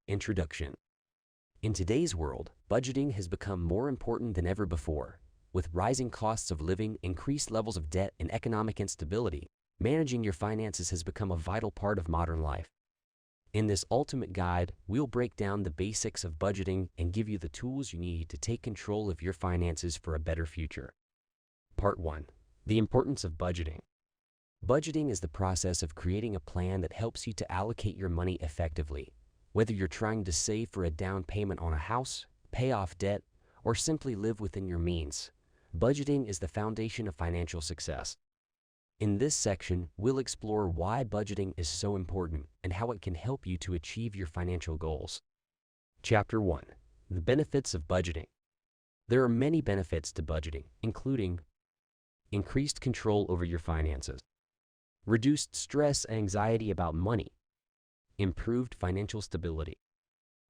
Introduction. In today's world, budgeting has become more important than ever before. With rising costs of living, increased levels of debt, and economic instability, managing your finances has become a vital part of modern life. In this ultimate guide, we'll break down the basics of budgeting and give you the tools you need to take control of your finances for a better future. Part 1. The importance of budgeting. Budgeting is the process of creating a plan that helps you to allocate your money effectively. Whether you're trying to save for a down payment on a house, pay off debt, or simply live within your means, budgeting is the foundation of financial success. In this section, we'll explore why budgeting is so important and how it can help you to achieve your financial goals. Chapter 1. The benefits of budgeting. There are many benefits to budgeting, including increased control over your finances, reduced stress and anxiety about money, improved financial stability,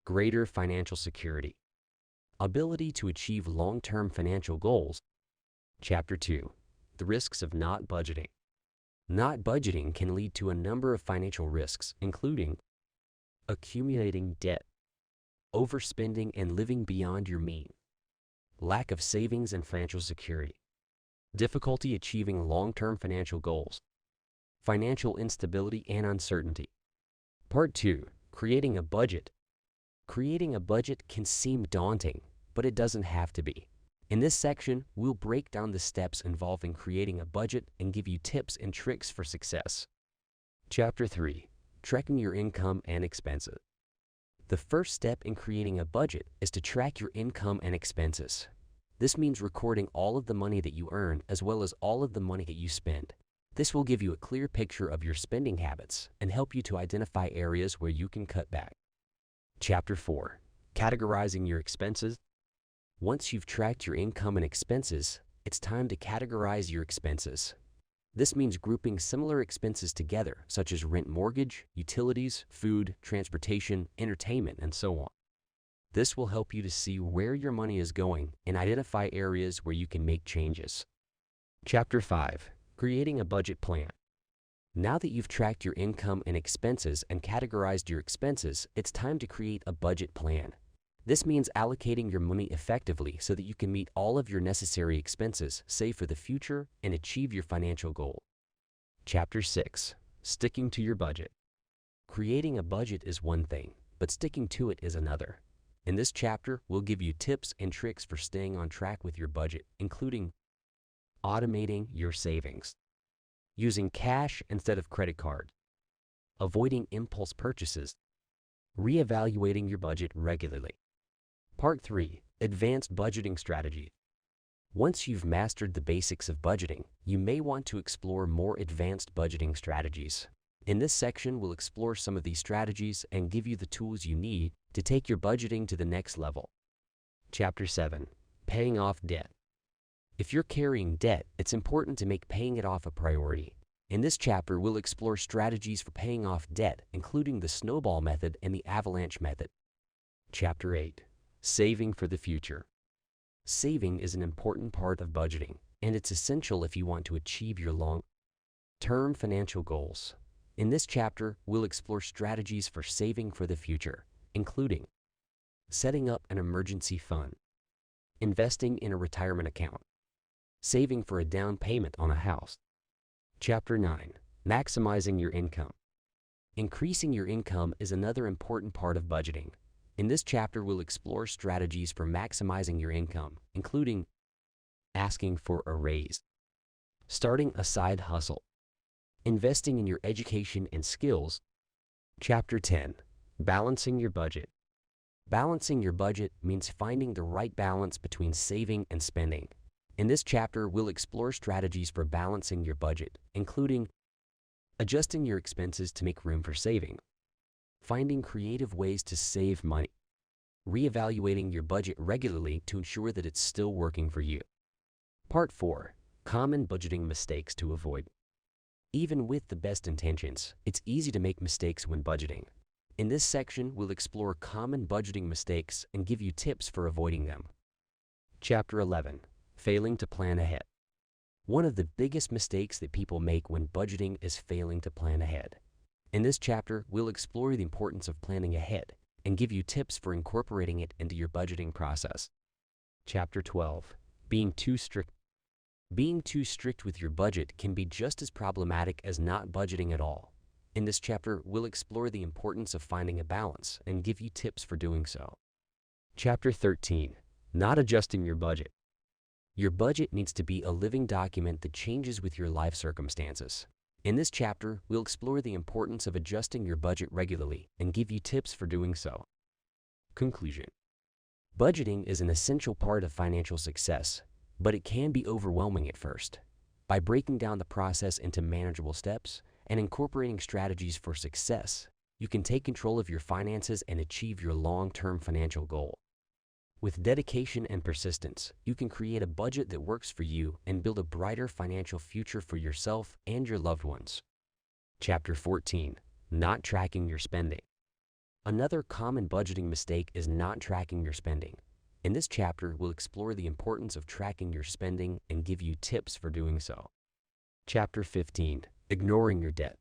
greater financial security, ability to achieve long-term financial goals. Chapter 2. The risks of not budgeting. Not budgeting can lead to a number of financial risks, including accumulating debt, overspending and living beyond your means, lack of savings and financial security, difficulty achieving long-term financial goals, financial instability and uncertainty. Part 2. Creating a budget. Creating a budget can seem daunting, but it doesn't have to be. In this section, we'll break down the steps involved in creating a budget and give you tips and tricks for success. Chapter 3. Tracking your income and expenses. The first step in creating a budget is to track your income and expenses. This means recording all of the money that you earn as well as all of the money that you spend. This will give you a clear picture of your spending habits and help you to identify areas where you can cut back. Chapter 4. Categorizing your expenses. Once you've tracked your income and expenses, it's time to categorize your expenses. This means grouping similar expenses together, such as rent, mortgage, utilities, food, transportation, entertainment, and so on. This will help you to see where your money is going and identify areas where you can make changes. Chapter 5. Creating a budget plan. Now that you've tracked your income and expenses and categorized your expenses, it's time to create a budget plan. This means allocating your money effectively so that you can meet all of your necessary expenses, save for the future, and achieve your financial goal. Chapter 6. Sticking to your budget. Creating a budget is one thing, but sticking to it is another. In this chapter, we'll give you tips and tricks for staying on track with your budget, including automating your savings, using cash instead of credit cards, avoiding impulse purchases, reevaluating your budget regularly. Part 3. Advanced budgeting strategies. Once you've mastered the basics of budgeting, you may want to explore more advanced budgeting strategies. In this section, we'll explore some of these strategies and give you the tools you need to take your budgeting to the next level. Chapter 7. Paying off debt. If you're carrying debt, it's important to make paying it off a priority. In this chapter, we'll explore strategies for paying off debt, including the snowball method and the avalanche method. Chapter 8. Saving for the future. Saving is an important part of budgeting, and it's essential if you want to achieve your long-term financial goals. In this chapter, we'll explore strategies for saving for the future, including setting up an emergency fund, investing in a retirement account, saving for a down payment on a house. Chapter 9. Maximizing your income. Increasing your income is another important part of budgeting. In this chapter, we'll explore strategies for maximizing your income, including asking for a raise, starting a side hustle, investing in your education and skills. Chapter 10. Balancing your budget. Balancing your budget means finding the right balance between saving and spending. In this chapter, we'll explore strategies for balancing your budget, including adjusting your expenses to make room for saving, finding creative ways to save money, reevaluating your budget regularly to ensure that it's still working for you. Part 4. Common budgeting mistakes to avoid. Even with the best intentions, it's easy to make mistakes when budgeting. In this section, we'll explore common budgeting mistakes and give you tips for avoiding them. Chapter 11. Failing to plan ahead. One of the biggest mistakes that people make when budgeting is failing to plan ahead. In this chapter, we'll explore the importance of planning ahead, and give you tips for incorporating it into your budgeting process. Chapter 12. Being too strict. Being too strict with your budget can be just as problematic as not budgeting at all. In this chapter, we'll explore the importance of finding a balance and give you tips for doing so. Chapter 13. Not adjusting your budget. Your budget needs to be a living document that changes with your life circumstances. In this chapter, we'll explore the importance of adjusting your budget regularly and give you tips for doing so. Conclusion. Budgeting is an essential part of financial success, but it can be overwhelming at first. By breaking down the process into manageable steps and incorporating strategies for success, you can take control of your finances and achieve your long-term financial goal. With dedication and persistence, you can create a budget that works for you and build a brighter financial future for yourself and your loved ones. Chapter 14. Not tracking your spending. Another common budgeting mistake is not tracking your spending. In this chapter, we'll explore the importance of tracking your spending and give you tips for doing so. Chapter 15. Ignoring your debt.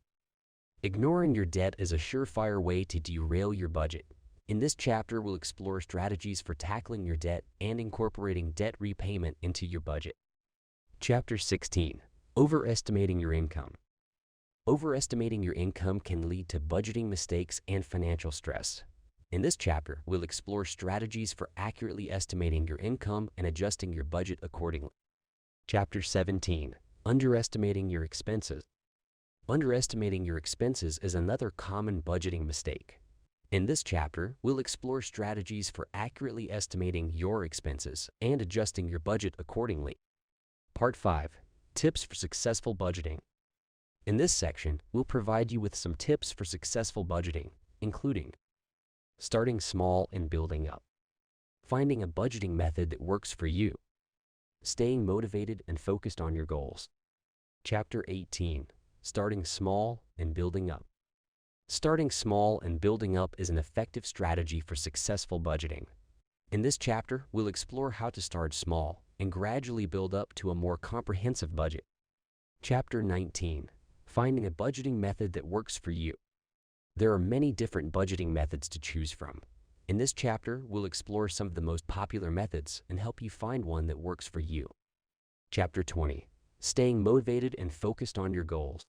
Ignoring your debt is a surefire way to derail your budget. In this chapter, we'll explore strategies for tackling your debt and incorporating debt repayment into your budget. Chapter 16. Overestimating your income. Overestimating your income can lead to budgeting mistakes and financial stress. In this chapter, we'll explore strategies for accurately estimating your income and adjusting your budget accordingly. Chapter 17. Underestimating your expenses. Underestimating your expenses is another common budgeting mistake. In this chapter, we'll explore strategies for accurately estimating your expenses and adjusting your budget accordingly. Part 5. Tips for successful budgeting. In this section, we'll provide you with some tips for successful budgeting, including starting small and building up, finding a budgeting method that works for you, staying motivated and focused on your goals. Chapter 18. Starting small and building up. Starting small and building up is an effective strategy for successful budgeting. In this chapter, we'll explore how to start small and gradually build up to a more comprehensive budget. Chapter 19. Finding a budgeting method that works for you. There are many different budgeting methods to choose from. In this chapter, we'll explore some of the most popular methods and help you find one that works for you. Chapter 20. Staying motivated and focused on your goals.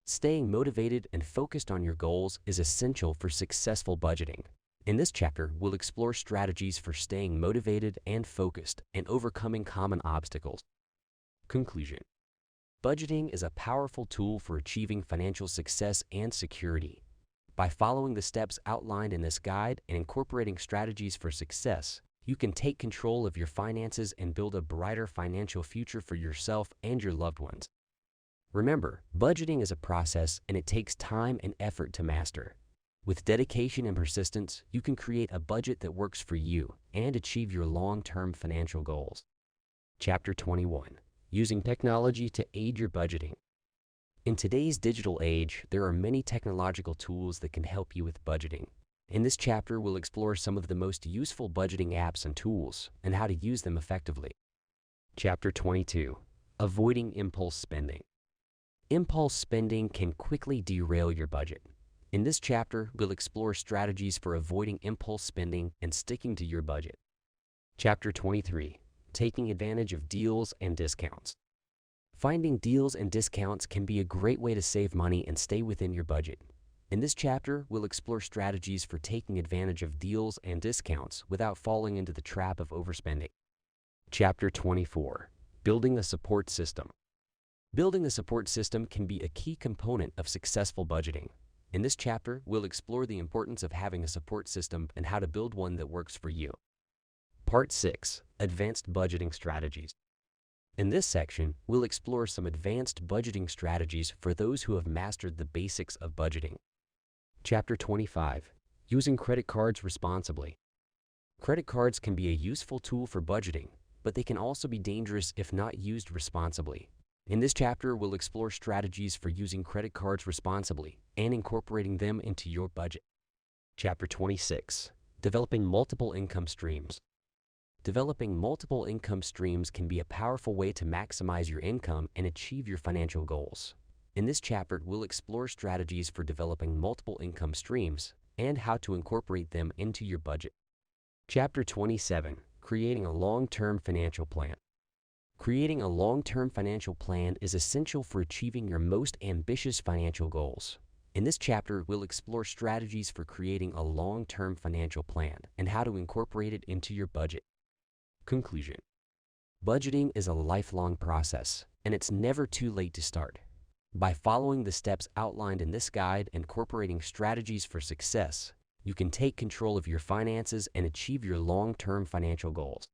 Staying motivated and focused on your goals is essential for successful budgeting. In this chapter, we'll explore strategies for staying motivated and focused and overcoming common obstacles. Conclusion. Budgeting is a powerful tool for achieving financial success and security. By following the steps outlined in this guide and incorporating strategies for success, you can take control of your finances and build a brighter financial future for yourself and your loved ones. Remember, budgeting is a process and it takes time and effort to master. With dedication and persistence, you can create a budget that works for you and achieve your long-term financial goals. Chapter 21. Using technology to aid your budgeting. In today's digital age, there are many technological tools that can help you with budgeting. In this chapter, we'll explore some of the most useful budgeting apps and tools and how to use them effectively. Chapter 22. Avoiding impulse spending. Impulse spending can quickly derail your budget. In this chapter, we'll explore strategies for avoiding impulse spending and sticking to your budget. Chapter 23. Taking advantage of deals and discounts. Finding deals and discounts can be a great way to save money and stay within your budget. In this chapter, we'll explore strategies for taking advantage of deals and discounts without falling into the trap of overspending. Chapter 24. Building a support system. Building a support system can be a key component of successful budgeting. In this chapter, we'll explore the importance of having a support system and how to build one that works for you. Part 6. Advanced budgeting strategies. In this section, we'll explore some advanced budgeting strategies for those who have mastered the basics of budgeting. Chapter 25. Using credit cards responsibly. Credit cards can be a useful tool for budgeting, but they can also be dangerous if not used responsibly. In this chapter, we'll explore strategies for using credit cards responsibly and incorporating them into your budget. Chapter 26. Developing multiple income streams. Developing multiple income streams can be a powerful way to maximize your income and achieve your financial goals. In this chapter, we'll explore strategies for developing multiple income streams and how to incorporate them into your budget. Chapter 27, Creating a Long-Term Financial Plan. Creating a long-term financial plan is essential for achieving your most ambitious financial goals. In this chapter, we'll explore strategies for creating a long-term financial plan and how to incorporate it into your budget. Conclusion. Budgeting is a lifelong process, and it's never too late to start. By following the steps outlined in this guide and incorporating strategies for success, you can take control of your finances and achieve your long-term financial goals.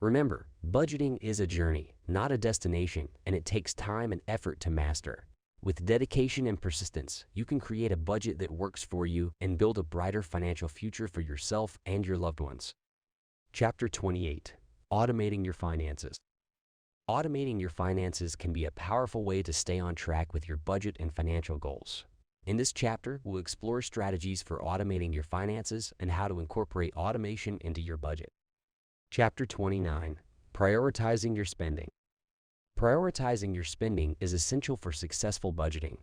Remember, budgeting is a journey, not a destination, and it takes time and effort to master. With dedication and persistence, you can create a budget that works for you and build a brighter financial future for yourself and your loved ones. Chapter 28, Automating Your Finances. Automating your finances can be a powerful way to stay on track with your budget and financial goals. In this chapter, we'll explore strategies for automating your finances and how to incorporate automation into your budget. Chapter 29, Prioritizing Your Spending. Prioritizing your spending is essential for successful budgeting.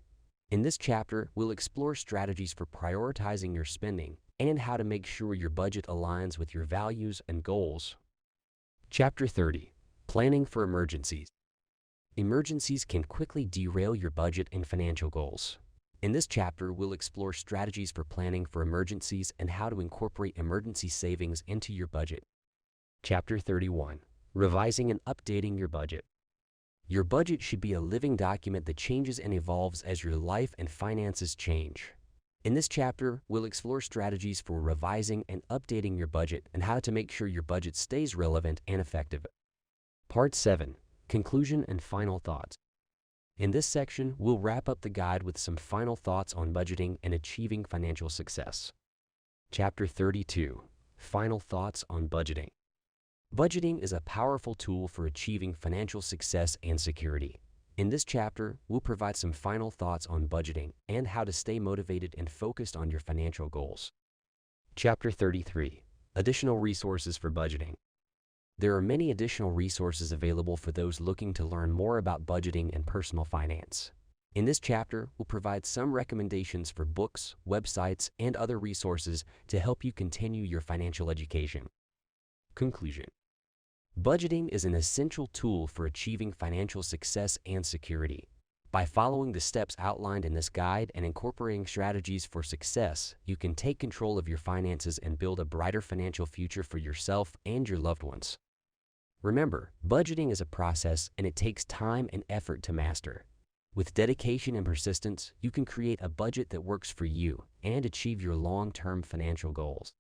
In this chapter, we'll explore strategies for prioritizing your spending and how to make sure your budget aligns with your values and goals. Chapter 30, Planning for Emergencies. Emergencies can quickly derail your budget and financial goals. In this chapter, we'll explore strategies for planning for emergencies and how to incorporate emergency savings into your budget. Chapter 31, Revising and Updating Your Budget. Your budget should be a living document that changes and evolves as your life and finances change. In this chapter, we'll explore strategies for revising and updating your budget and how to make sure your budget stays relevant and effective. Part 7, Conclusion and Final Thoughts. In this section, we'll wrap up the guide with some final thoughts on budgeting and achieving financial success. Chapter 32, Final Thoughts on Budgeting. Budgeting is a powerful tool for achieving financial success and security. In this chapter, we'll provide some final thoughts on budgeting and how to stay motivated and focused on your financial goals. Chapter 33, Additional Resources for Budgeting. There are many additional resources available for those looking to learn more about budgeting and personal finance. In this chapter, we'll provide some recommendations for books, websites, and other resources to help you continue your financial education. Conclusion. Budgeting is an essential tool for achieving financial success and security. By following the steps outlined in this guide and incorporating strategies for success, you can take control of your finances and build a brighter financial future for yourself and your loved ones. Remember, budgeting is a process and it takes time and effort to master. With dedication and persistence, you can create a budget that works for you and achieve your long-term financial goals.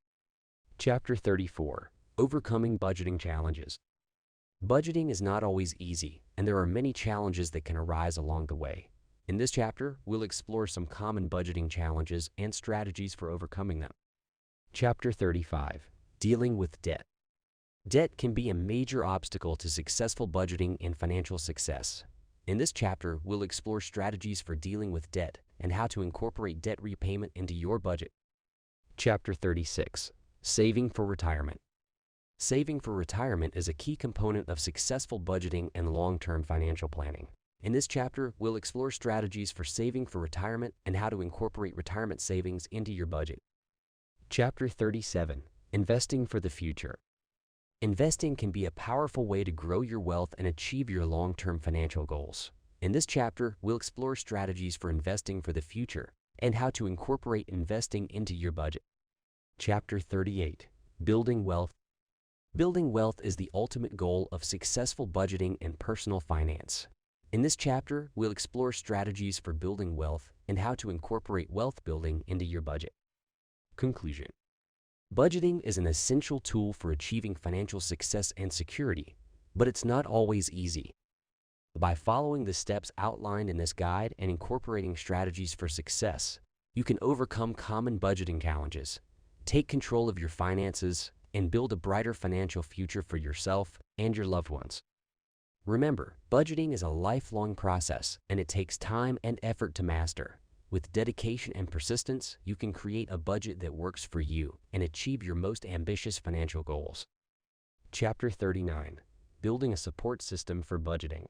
Chapter 34, Overcoming Budgeting Challenges. Budgeting is not always easy, and there are many challenges that can arise along the way. In this chapter, we'll explore some common budgeting challenges and strategies for overcoming them. Chapter 35, Dealing with Debt. Debt can be a major obstacle to successful budgeting and financial success. In this chapter, we'll explore strategies for dealing with debt and how to incorporate debt repayment into your budget. Chapter 36, Saving for Retirement. Saving for retirement is a key component of successful budgeting and long-term financial planning. In this chapter, we'll explore strategies for saving for retirement and how to incorporate retirement savings into your budget. Chapter 37, Investing for the Future. Investing can be a powerful way to grow your wealth and achieve your long-term financial goals. In this chapter, we'll explore strategies for investing for the future and how to incorporate investing into your budget. Chapter 38, Building Wealth. Building wealth is the ultimate goal of successful budgeting and personal finance. In this chapter, we'll explore strategies for building wealth and how to incorporate wealth building into your budget. Conclusion. Budgeting is an essential tool for achieving financial success and security, but it's not always easy. By following the steps outlined in this guide and incorporating strategies for success, you can overcome common budgeting challenges, take control of your finances, and build a brighter financial future for yourself and your loved ones. Remember, budgeting is a lifelong process, and it takes time and effort to master. With dedication and persistence, you can create a budget that works for you and achieve your most ambitious financial goals. Chapter 39, Building a Support System for Budgeting.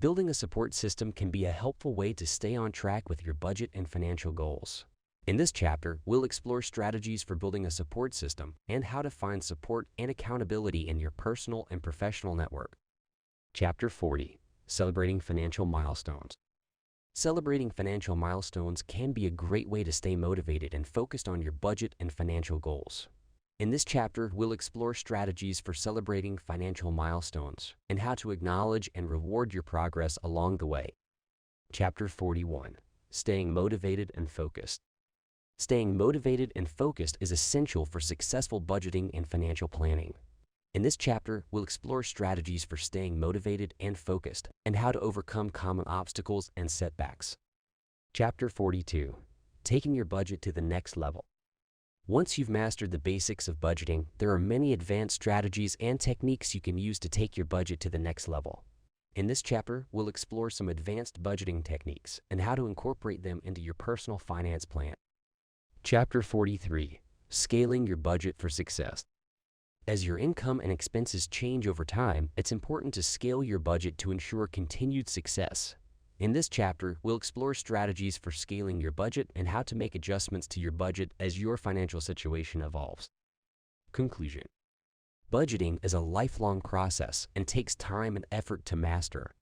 Building a support system can be a helpful way to stay on track with your budget and financial goals. In this chapter, we'll explore strategies for building a support system and how to find support and accountability in your personal and professional network. Chapter 40. Celebrating Financial Milestones. Celebrating financial milestones can be a great way to stay motivated and focused on your budget and financial goals. In this chapter, we'll explore strategies for celebrating financial milestones and how to acknowledge and reward your progress along the way. Chapter 41. Staying motivated and focused. Staying motivated and focused is essential for successful budgeting and financial planning. In this chapter, we'll explore strategies for staying motivated and focused and how to overcome common obstacles and setbacks. Chapter 42. Taking your budget to the next level. Once you've mastered the basics of budgeting, there are many advanced strategies and techniques you can use to take your budget to the next level. In this chapter, we'll explore some advanced budgeting techniques and how to incorporate them into your personal finance plan. Chapter 43. Scaling your budget for success. As your income and expenses change over time, it's important to scale your budget to ensure continued success. In this chapter, we'll explore strategies for scaling your budget and how to make adjustments to your budget as your financial situation evolves. Conclusion. Budgeting is a lifelong process and takes time and effort to master.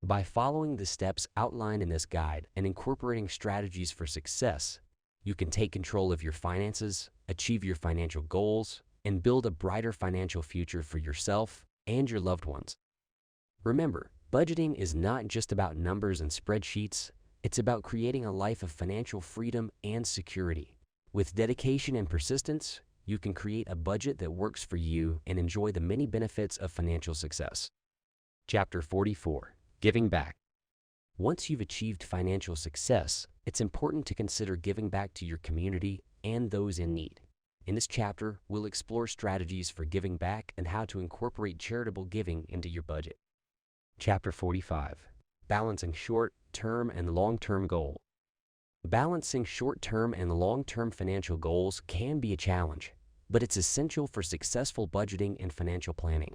By following the steps outlined in this guide and incorporating strategies for success, you can take control of your finances, achieve your financial goals, and build a brighter financial future for yourself and your loved ones. Remember, budgeting is not just about numbers and spreadsheets, it's about creating a life of financial freedom and security. With dedication and persistence, you can create a budget that works for you and enjoy the many benefits of financial success. Chapter 44. Giving back. Once you've achieved financial success, it's important to consider giving back to your community and those in need. In this chapter, we'll explore strategies for giving back and how to incorporate charitable giving into your budget. Chapter 45. Balancing short-term and long-term goals. Balancing short-term and long-term financial goals can be a challenge, but it's essential for successful budgeting and financial planning.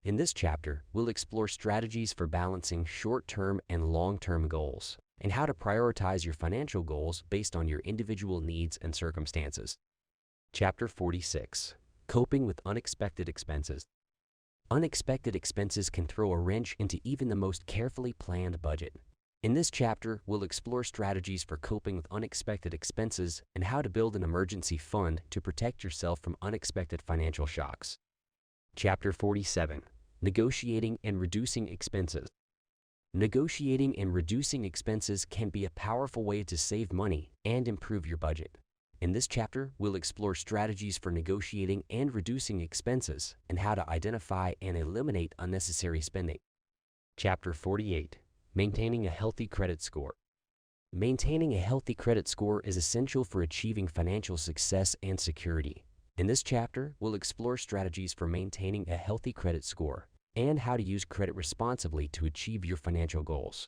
In this chapter, we'll explore strategies for balancing short-term and long-term goals and how to prioritize your financial goals based on your individual needs and circumstances. Chapter 46. Coping with unexpected expenses. Unexpected expenses can throw a wrench into even the most carefully planned budget. In this chapter, we'll explore strategies for coping with unexpected expenses and how to build an emergency fund to protect yourself from unexpected financial shocks. Chapter 47. Negotiating and reducing expenses. Negotiating and reducing expenses can be a powerful way to save money and improve your budget. In this chapter, we'll explore strategies for negotiating and reducing expenses and how to identify and eliminate unnecessary spending. Chapter 48. Maintaining a healthy credit score. Maintaining a healthy credit score is essential for achieving financial success and security. In this chapter, we'll explore strategies for maintaining a healthy credit score and how to use credit responsibly to achieve your financial goals.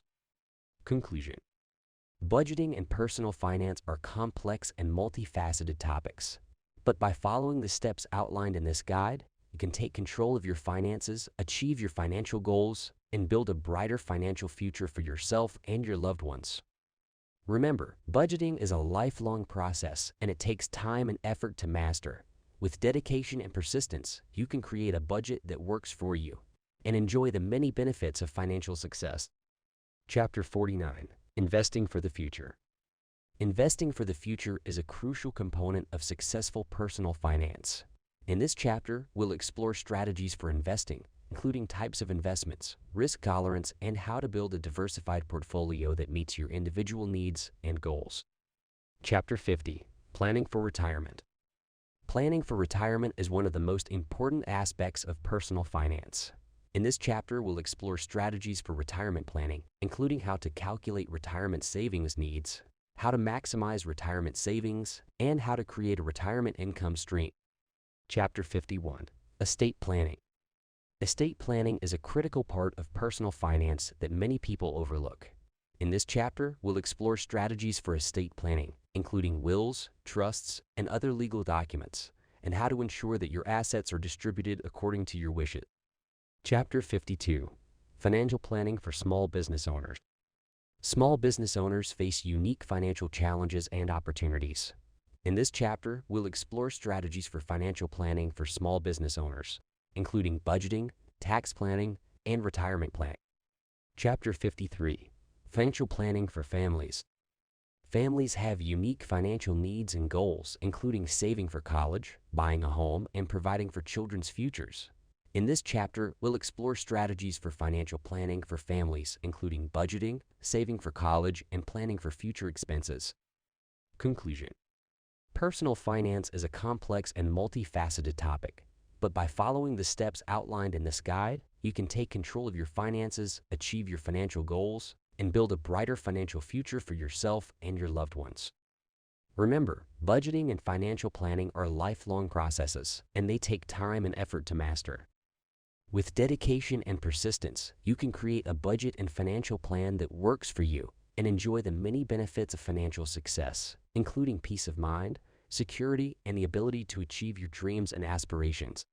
Conclusion. Budgeting and personal finance are complex and multifaceted topics, but by following the steps outlined in this guide, you can take control of your finances, achieve your financial goals, and build a brighter financial future for yourself and your loved ones. Remember, budgeting is a lifelong process and it takes time and effort to master. With dedication and persistence, you can create a budget that works for you and enjoy the many benefits of financial success. Chapter 49. Investing for the future. Investing for the future is a crucial component of successful personal finance. In this chapter, we'll explore strategies for investing, including types of investments, risk tolerance, and how to build a diversified portfolio that meets your individual needs and goals. Chapter 50. Planning for retirement. Planning for retirement is one of the most important aspects of personal finance. In this chapter, we'll explore strategies for retirement planning, including how to calculate retirement savings needs, how to maximize retirement savings, and how to create a retirement income stream. Chapter 51. Estate planning. Estate planning is a critical part of personal finance that many people overlook. In this chapter, we'll explore strategies for estate planning, including wills, trusts, and other legal documents, and how to ensure that your assets are distributed according to your wishes. Chapter 52. Financial planning for small business owners. Small business owners face unique financial challenges and opportunities. In this chapter, we'll explore strategies for financial planning for small business owners, including budgeting, tax planning, and retirement planning. Chapter 53. Financial Planning for Families. Families have unique financial needs and goals, including saving for college, buying a home, and providing for children's futures. In this chapter, we'll explore strategies for financial planning for families, including budgeting, saving for college, and planning for future expenses. Conclusion. Personal finance is a complex and multifaceted topic, but by following the steps outlined in this guide, you can take control of your finances, achieve your financial goals, and build a brighter financial future for yourself and your loved ones. Remember, budgeting and financial planning are lifelong processes, and they take time and effort to master. With dedication and persistence, you can create a budget and financial plan that works for you and enjoy the many benefits of financial success, including peace of mind, security, and the ability to achieve your dreams and aspirations.